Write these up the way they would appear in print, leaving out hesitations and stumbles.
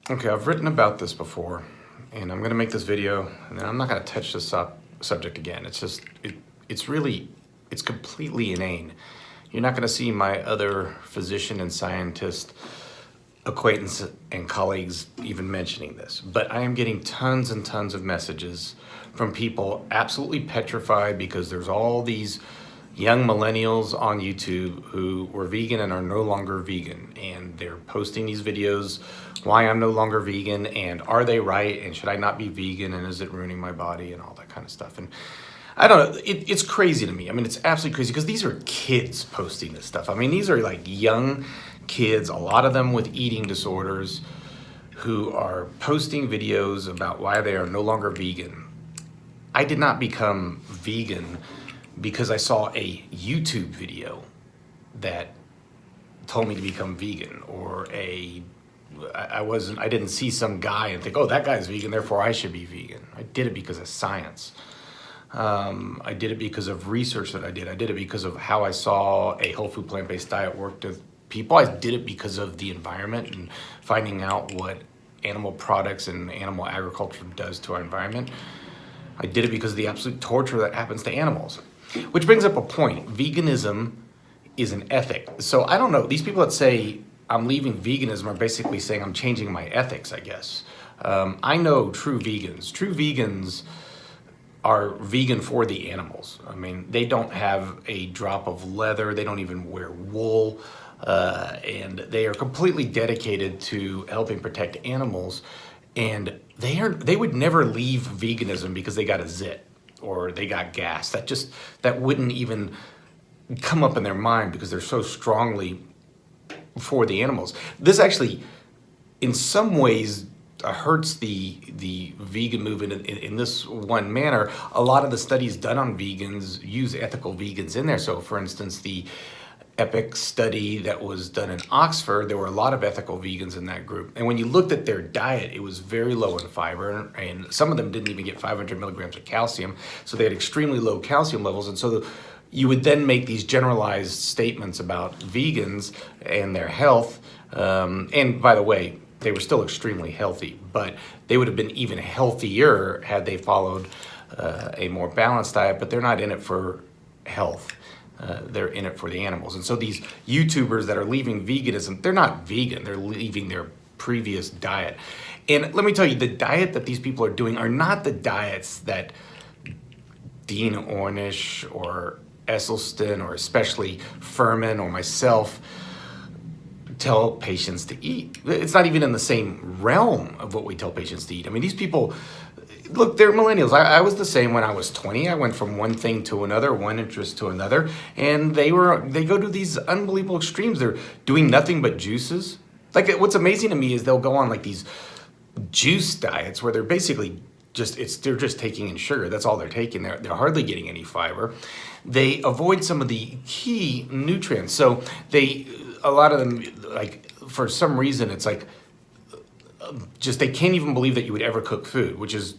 Okay, I've written about this before, and I'm going to make this video, and then I'm not going to touch this subject again. It's just, it's completely inane. You're not going to see my other physician and scientist acquaintance and colleagues even mentioning this, but I am getting tons and tons of messages from people absolutely petrified because there's all these young millennials on YouTube who were vegan and are no longer vegan, and they're posting these videos why I'm no longer vegan and are they right and should I not be vegan and is it ruining my body and all that kind of stuff. And I don't know, it's crazy to me. I mean, it's absolutely crazy because these are kids posting this stuff. I mean, these are like young kids, a lot of them with eating disorders, who are posting videos about why they are no longer vegan. I did not become vegan because I saw a YouTube video that told me to become vegan, or I didn't see some guy and think, oh, that guy's vegan, therefore I should be vegan. I did it because of science. I did it because of research that I did. I did it because of how I saw a whole food plant-based diet work with people. I did it because of the environment and finding out what animal products and animal agriculture does to our environment. I did it because of the absolute torture that happens to animals. Which brings up a point. Veganism is an ethic. So I don't know, these people that say I'm leaving veganism are basically saying I'm changing my ethics, I guess. I know true vegans. True vegans are vegan for the animals. I mean, they don't have a drop of leather, they don't even wear wool, and they are completely dedicated to helping protect animals. And they would never leave veganism because they got a zit or they got gas. That wouldn't even come up in their mind because they're so strongly for the animals. This actually, in some ways, hurts the vegan movement in this one manner. A lot of the studies done on vegans use ethical vegans in there. So for instance, the EPIC study that was done in Oxford, there were a lot of ethical vegans in that group. And when you looked at their diet, it was very low in fiber, and some of them didn't even get 500 milligrams of calcium. So they had extremely low calcium levels. And so you would then make these generalized statements about vegans and their health. And by the way, they were still extremely healthy, but they would have been even healthier had they followed a more balanced diet, but they're not in it for health. They're in it for the animals. And so these YouTubers that are leaving veganism, they're not vegan, they're leaving their previous diet. And let me tell you, the diet that these people are doing are not the diets that Dean Ornish or Esselstyn or especially Furman or myself tell patients to eat. It's not even in the same realm of what we tell patients to eat. I mean, these people, look, they're millennials. I was the same when I was 20. I went from one thing to another, one interest to another, and they go to these unbelievable extremes. They're doing nothing but juices. Like, what's amazing to me is they'll go on like these juice diets where they're basically they're just taking in sugar. That's all they're taking. They're hardly getting any fiber. They avoid some of the key nutrients. So a lot of them, like, for some reason, it's like, they can't even believe that you would ever cook food, which is,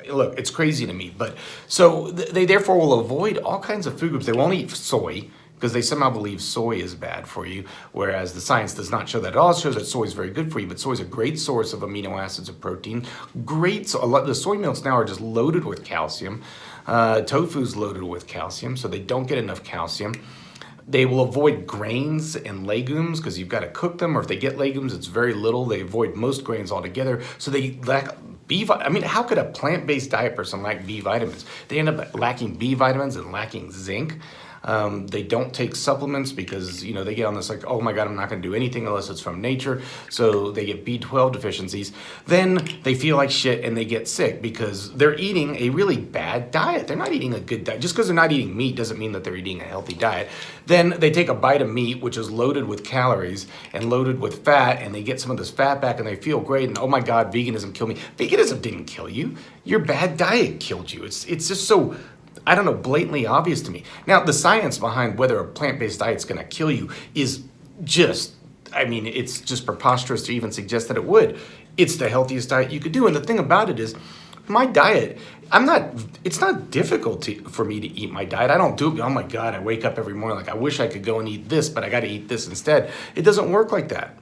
look, it's crazy to me. But so they therefore will avoid all kinds of food groups. They won't eat soy because they somehow believe soy is bad for you, whereas the science does not show that at all. It shows that soy is very good for you, but soy is a great source of amino acids of protein. The soy milks now are just loaded with calcium. Tofu's loaded with calcium, so they don't get enough calcium. They will avoid grains and legumes because you've got to cook them, or if they get legumes, it's very little. They avoid most grains altogether, so they lack B vitamins. I mean, how could a plant-based diet person lack B vitamins? They end up lacking B vitamins and lacking zinc. They don't take supplements because, they get on this like, oh my God, I'm not going to do anything unless it's from nature. So they get B12 deficiencies. Then they feel like shit and they get sick because they're eating a really bad diet. They're not eating a good diet. Just because they're not eating meat doesn't mean that they're eating a healthy diet. Then they take a bite of meat, which is loaded with calories and loaded with fat, and they get some of this fat back and they feel great. And oh my God, veganism killed me. Veganism didn't kill you. Your bad diet killed you. It's just so, I don't know, blatantly obvious to me. Now, the science behind whether a plant-based diet is going to kill you is it's just preposterous to even suggest that it would. It's the healthiest diet you could do. And the thing about it is, my diet, it's not difficult for me to eat my diet. I don't do, oh my God, I wake up every morning like, I wish I could go and eat this, but I got to eat this instead. It doesn't work like that.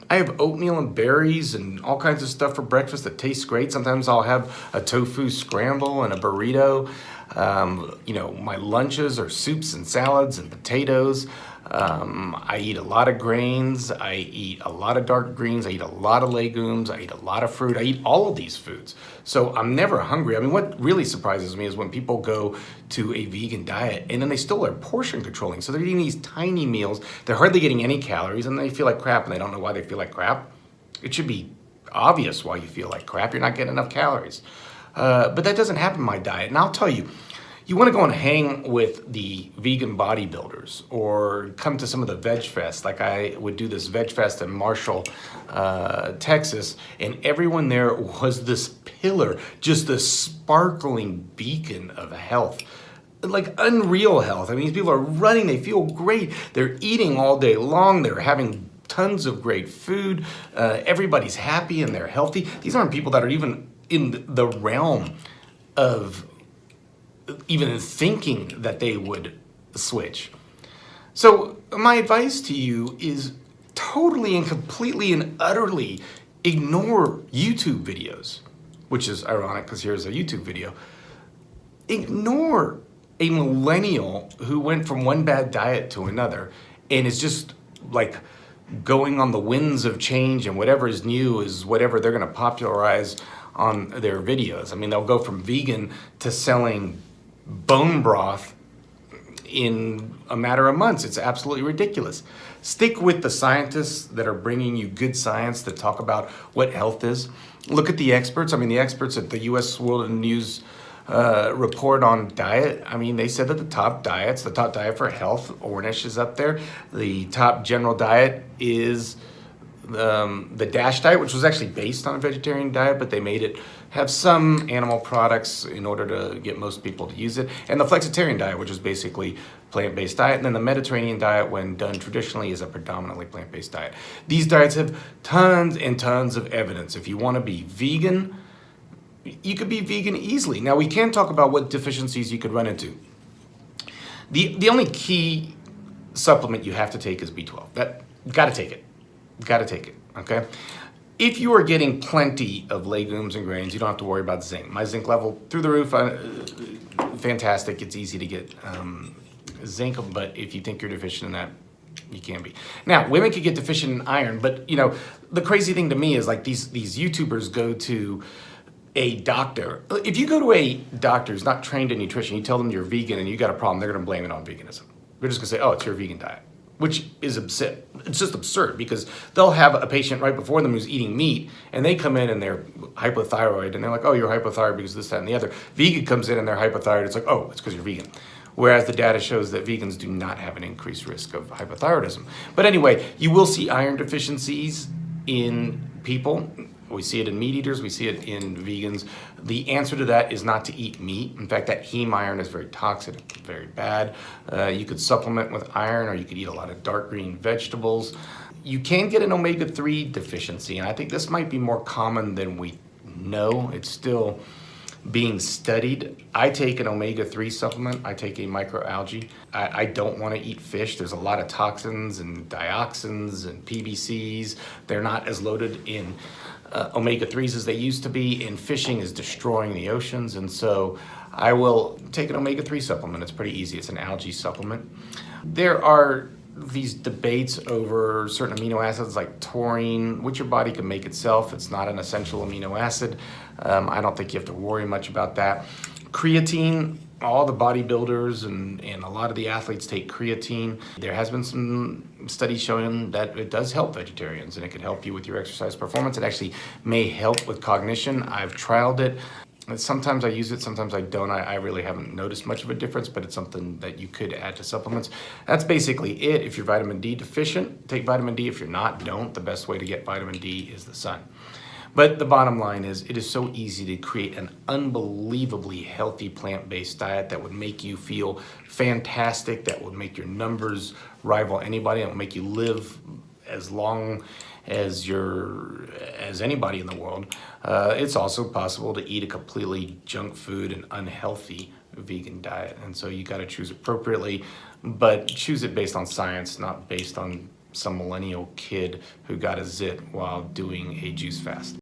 I have oatmeal and berries and all kinds of stuff for breakfast that tastes great. Sometimes I'll have a tofu scramble and a burrito. You know, my lunches are soups and salads and potatoes. I eat a lot of grains. I eat a lot of dark greens. I eat a lot of legumes. I eat a lot of fruit. I eat all of these foods. So I'm never hungry. I mean, what really surprises me is when people go to a vegan diet and then they still are portion controlling. So they're eating these tiny meals. They're hardly getting any calories and they feel like crap and they don't know why they feel like crap. It should be obvious why you feel like crap. You're not getting enough calories. But that doesn't happen in my diet. And I'll tell you, you want to go and hang with the vegan bodybuilders or come to some of the veg fests. Like I would do this veg fest in Marshall, Texas, and everyone there was this pillar, just a sparkling beacon of health. Like unreal health. I mean, these people are running, they feel great. They're eating all day long. They're having tons of great food. Everybody's happy and they're healthy. These aren't people that are even in the realm of even thinking that they would switch. So my advice to you is totally and completely and utterly ignore YouTube videos, which is ironic because here's a YouTube video. Ignore a millennial who went from one bad diet to another and is just like going on the winds of change, and whatever is new is whatever they're going to popularize on their videos. I mean, they'll go from vegan to selling bone broth in a matter of months. It's absolutely ridiculous. Stick with the scientists that are bringing you good science that talk about what health is. Look at the experts. I mean, the experts at the U.S. World News report on diet. I mean, they said that the top diet for health, Ornish is up there. The top general diet is the DASH diet, which was actually based on a vegetarian diet, but they made it have some animal products in order to get most people to use it. And the flexitarian diet, which is basically plant-based diet. And then the Mediterranean diet, when done traditionally, is a predominantly plant-based diet. These diets have tons and tons of evidence. If you want to be vegan, you could be vegan easily. Now, we can talk about what deficiencies you could run into. The only key supplement you have to take is B12. That, gotta take it. Got to take it, okay? If you are getting plenty of legumes and grains, you don't have to worry about zinc. My zinc level through the roof, fantastic. It's easy to get zinc, but if you think you're deficient in that, you can be. Now, women could get deficient in iron, but you know, the crazy thing to me is like these YouTubers go to a doctor. If you go to a doctor who's not trained in nutrition, you tell them you're vegan and you got a problem, they're going to blame it on veganism. They're just going to say, oh, it's your vegan diet. Which is absurd. It's just absurd because they'll have a patient right before them who's eating meat and they come in and they're hypothyroid and they're like, oh, you're hypothyroid because this, that, and the other. Vegan comes in and they're hypothyroid. It's like, oh, it's because you're vegan. Whereas the data shows that vegans do not have an increased risk of hypothyroidism. But anyway, you will see iron deficiencies in people. We see it in meat eaters, we see it in vegans. The answer to that is not to eat meat. In fact, that heme iron is very toxic, very bad. You could supplement with iron, or you could eat a lot of dark green vegetables. You can get an omega-3 deficiency, and I think this might be more common than we know. It's still being studied. I take an omega-3 supplement. I take a microalgae. I don't want to eat fish. There's a lot of toxins and dioxins and PBCs. They're not as loaded in omega-3s as they used to be, and fishing is destroying the oceans, and so I will take an omega-3 supplement. It's pretty easy. It's an algae supplement. There are these debates over certain amino acids like taurine, which your body can make itself. It's not an essential amino acid. I don't think you have to worry much about that. Creatine, all the bodybuilders and a lot of the athletes take creatine. There has been some studies showing that it does help vegetarians and it can help you with your exercise performance. It actually may help with cognition. I've trialed it. Sometimes I use it, sometimes I don't. I really haven't noticed much of a difference, but it's something that you could add to supplements. That's basically it. If you're vitamin D deficient, take vitamin D. If you're not, don't. The best way to get vitamin D is the sun. But the bottom line is, it is so easy to create an unbelievably healthy plant-based diet that would make you feel fantastic, that would make your numbers rival anybody, that will make you live as long as anybody in the world. It's also possible to eat a completely junk food and unhealthy vegan diet, and so you got to choose appropriately, but choose it based on science, not based on some millennial kid who got a zit while doing a juice fast.